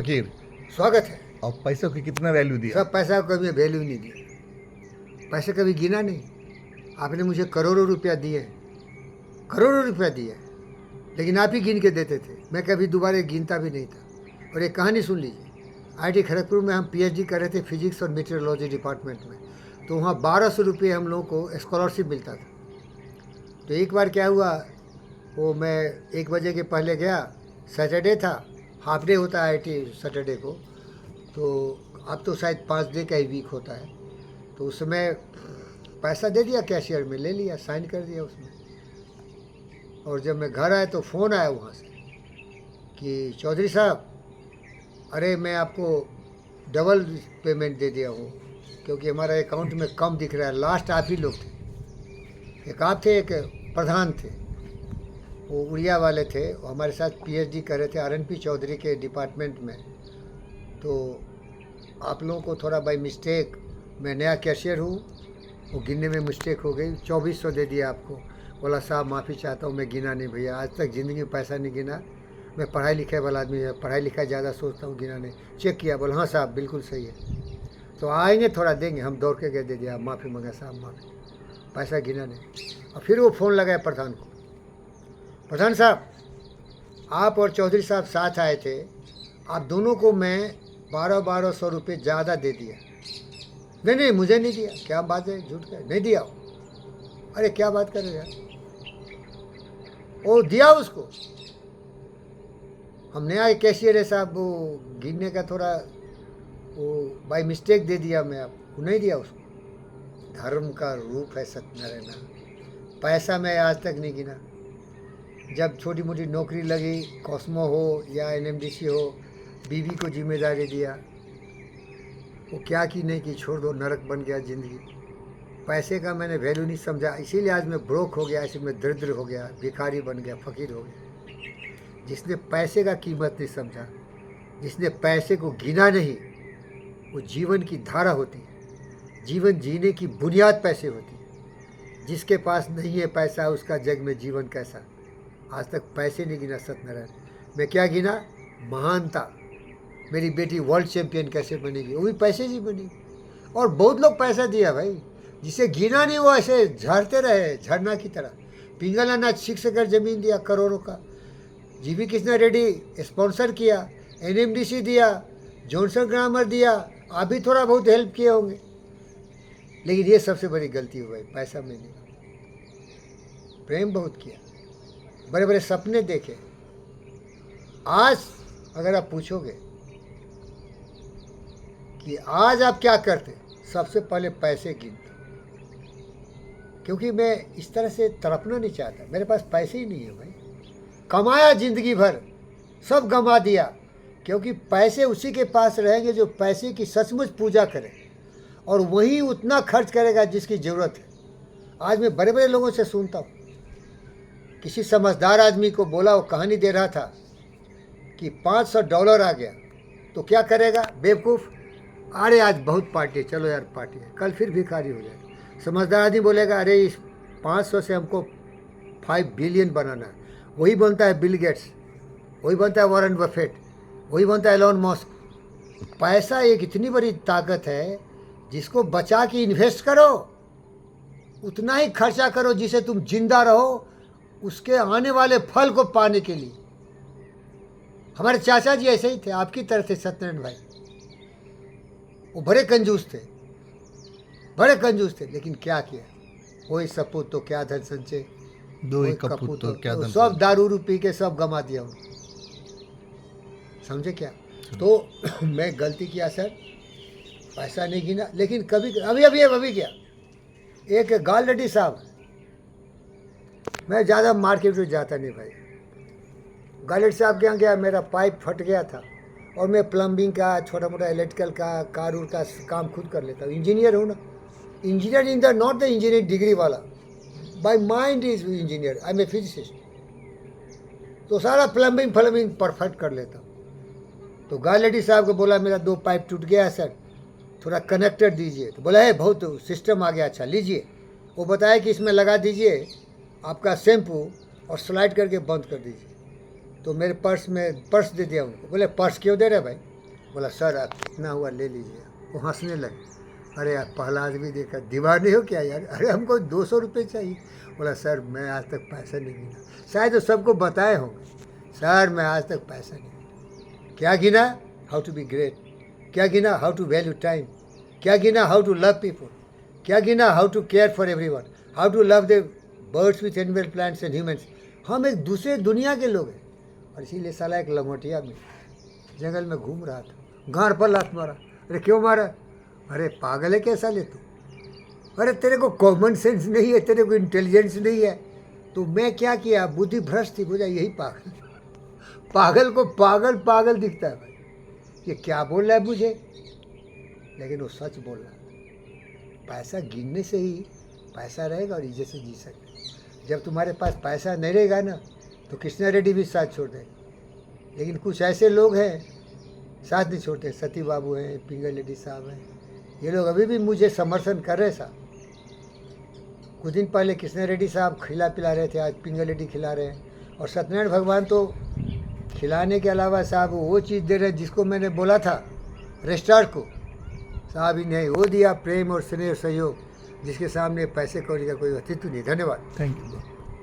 फकीर, स्वागत है। और पैसों की कितना वैल्यू दिया? सब पैसा को कभी वैल्यू नहीं दिया, पैसे कभी गिना नहीं। आपने मुझे करोड़ों रुपया दिए, करोड़ों रुपया दिए, लेकिन आप ही गिन के देते थे, मैं कभी दोबारा गिनता भी नहीं था। और एक कहानी सुन लीजिए, आईटी खड़गपुर में हम पीएचडी कर रहे थे फिजिक्स और मीटरोलॉजी डिपार्टमेंट में, तो वहाँ 1200 रुपये हम लोगों को स्कॉलरशिप मिलता था। तो एक बार क्या हुआ, वो मैं 1 बजे के पहले गया, सैटरडे था, हाफ डे होता है आईटी सैटरडे को, तो अब तो शायद 5 डे का ही वीक होता है। तो उस समय पैसा दे दिया कैशियर में, ले लिया, साइन कर दिया उसमें। और जब मैं घर आया तो फ़ोन आया वहाँ से कि चौधरी साहब, अरे मैं आपको डबल पेमेंट दे दिया हूँ, क्योंकि हमारा अकाउंट में कम दिख रहा है। लास्ट आप ही लोग थे, एक आप थे, एक प्रधान थे, वो उड़िया वाले थे, वो हमारे साथ पीएचडी कर रहे थे आरएनपी चौधरी के डिपार्टमेंट में। तो आप लोगों को थोड़ा बाई मिस्टेक, मैं नया कैशियर हूँ, वो गिनने में मिस्टेक हो गई, 2400 दे दिया आपको। बोला साहब माफ़ी चाहता हूँ, मैं गिना नहीं भैया, आज तक ज़िंदगी में पैसा नहीं गिना, मैं पढ़ाई लिखाई वाला आदमी है, पढ़ाई लिखाई ज़्यादा सोचता हूँ, गिना नहीं। चेक किया, बोला हाँ साहब बिल्कुल सही है, तो आएंगे थोड़ा देंगे। हम दौड़ के गए, दे दिया, माफ़ी मांगा साहब माफ़ी, पैसा गिना नहीं। और फिर वो फ़ोन लगाया प्रधान को, प्रधान साहब आप और चौधरी साहब साथ आए थे, आप दोनों को मैं 1200 रुपये ज़्यादा दे दिया। नहीं नहीं मुझे नहीं दिया, क्या बात है, झूठ क्या, नहीं दिया। अरे क्या बात कर रहे यार, वो दिया उसको। हम नया कैशियर है साहब, वो गिनने का थोड़ा वो बाई मिस्टेक दे दिया मैं आपको, नहीं दिया उसको। धर्म का रूप है सत्यनारायण, पैसा मैं आज तक नहीं गिना। जब छोटी मोटी नौकरी लगी, कॉस्मो हो या एनएमडीसी हो, बीवी को जिम्मेदारी दिया, वो क्या की नहीं की, छोड़ दो, नरक बन गया ज़िंदगी। पैसे का मैंने वैल्यू नहीं समझा, इसीलिए आज मैं ब्रोक हो गया, इसी में दरिद्र हो गया, भिखारी बन गया, फ़कीर हो गया। जिसने पैसे का कीमत नहीं समझा, जिसने पैसे को गिना नहीं, वो जीवन की धारा होती है, जीवन जीने की बुनियाद पैसे होती है। जिसके पास नहीं है पैसा, उसका जग में जीवन कैसा। आज तक पैसे नहीं गिना सत्यनारायण, मैं क्या गिना, महानता। मेरी बेटी वर्ल्ड चैंपियन कैसे बनेगी, वो भी पैसे से बनेगी। और बहुत लोग पैसा दिया भाई, जिसे गिना नहीं वो ऐसे झड़ते रहे, झरना की तरह। पिंगला नाच 6 एकड़ ज़मीन दिया करोड़ों का, जीवी कृष्णा रेड्डी स्पॉन्सर किया, एनएमडीसी दिया, जॉनसन ग्रामर दिया, आप भी थोड़ा बहुत हेल्प किए होंगे। लेकिन ये सबसे बड़ी गलती हुई, पैसा में नहीं, प्रेम बहुत किया, बड़े बड़े सपने देखे। आज अगर आप पूछोगे कि आज आप क्या करते, सबसे पहले पैसे गिनते, क्योंकि मैं इस तरह से तड़पना नहीं चाहता। मेरे पास पैसे ही नहीं है भाई, कमाया ज़िंदगी भर, सब गंवा दिया, क्योंकि पैसे उसी के पास रहेंगे जो पैसे की सचमुच पूजा करे, और वही उतना खर्च करेगा जिसकी ज़रूरत है। आज मैं बड़े बड़े लोगों से सुनता हूँ, किसी समझदार आदमी को बोला, वो कहानी दे रहा था कि $500 आ गया तो क्या करेगा बेवकूफ़, अरे आज बहुत पार्टी है, चलो यार पार्टी है, कल फिर भिखारी हो जाए। समझदार आदमी बोलेगा अरे इस 500 से हमको 5 बिलियन बनाना है, वही बनता है बिल गेट्स, वही बनता है वॉरेन बफेट, वही बनता है एलोन मस्क। पैसा एक इतनी बड़ी ताकत है, जिसको बचा के इन्वेस्ट करो, उतना ही खर्चा करो जिसे तुम जिंदा रहो, उसके आने वाले फल को पाने के लिए। हमारे चाचा जी ऐसे ही थे, आपकी तरह थे सत्यनारायण भाई, वो बड़े कंजूस थे, बड़े कंजूस थे, लेकिन क्या किया, कोई सपूत तो क्या धन संचय, दो ही कपूत तो क्या धन सब दारू पी के सब गंवा दिया उन्होंने, समझे क्या। तो मैं गलती किया सर, पैसा नहीं गिना। लेकिन कभी अभी क्या, एक गालरेड्डी साहब, मैं ज़्यादा मार्केट में जाता नहीं भाई, गालरेड्डी साहब के यहाँ गया, मेरा पाइप फट गया था, और मैं प्लम्बिंग का, छोटा मोटा इलेक्ट्रिकल का, कार उर का काम खुद कर लेता हूँ, इंजीनियर हूँ ना। Engineer in the not the engineer degree वाला, by mind is engineer, I am a physicist, तो सारा प्लम्बिंग परफेक्ट कर लेता हूँ। तो गालरेड्डी साहब को बोला मेरा 2 पाइप टूट गया है सर, थोड़ा कनेक्टर दीजिए। तो बोला है बहुत सिस्टम आ गया, अच्छा लीजिए। वो बताया कि इसमें लगा दीजिए आपका शैम्पू और स्लाइड करके बंद कर दीजिए। तो मेरे पर्स दे दिया उनको। बोले पर्स क्यों दे रहे भाई, बोला सर आप कितना हुआ ले लीजिए। वो हंसने लगे, अरे यार पहला आदमी देखा दीवाने हो क्या यार, अरे हमको 200 रुपये चाहिए। बोला सर मैं आज तक पैसा नहीं गिना, शायद तो सबको बताए होंगे, सर मैं आज तक पैसा नहीं गिना। क्या गिना? How to be great. क्या गिना? How to value time. क्या गिना? How to love people. क्या गिना? How to care for everyone, how to love the birds with animal plants and humans. हम एक दूसरे दुनिया के लोग हैं। और इसीलिए साला एक लंगोटिया में जंगल में घूम रहा था, गांड पर लात मारा। अरे क्यों मारा? अरे पागल है कैसा ले तू, अरे तेरे को कॉमन सेंस नहीं है, तेरे को इंटेलिजेंस नहीं है। तो मैं क्या किया, बुद्धि भ्रष्ट थी, बोला यही पागल। पागल को पागल पागल दिखता है भाई, ये क्या बोल रहा है मुझे, लेकिन वो सच बोल रहा है। पैसा गिनने से ही पैसा रहेगा और इज्जत से जी सकते। जब तुम्हारे पास पैसा नहीं रहेगा ना तो कृष्णा रेड्डी भी साथ छोड़ देंगे। लेकिन कुछ ऐसे लोग हैं साथ नहीं छोड़ते, सती बाबू हैं, पिंगल लेडी साहब हैं, ये लोग अभी भी मुझे समर्थन कर रहे साहब। कुछ दिन पहले कृष्णा रेड्डी साहब खिला पिला रहे थे, आज पिंगल लेडी खिला रहे हैं। और सत्यनारायण भगवान तो खिलाने के अलावा साहब वो चीज़ दे रहे जिसको मैंने बोला था रेस्टार्ट को, साहब ही नहीं वो दिया, प्रेम और स्नेह और सहयोग, जिसके सामने पैसे कौड़ी का कोई अस्तित्व नहीं। धन्यवाद। Thank you.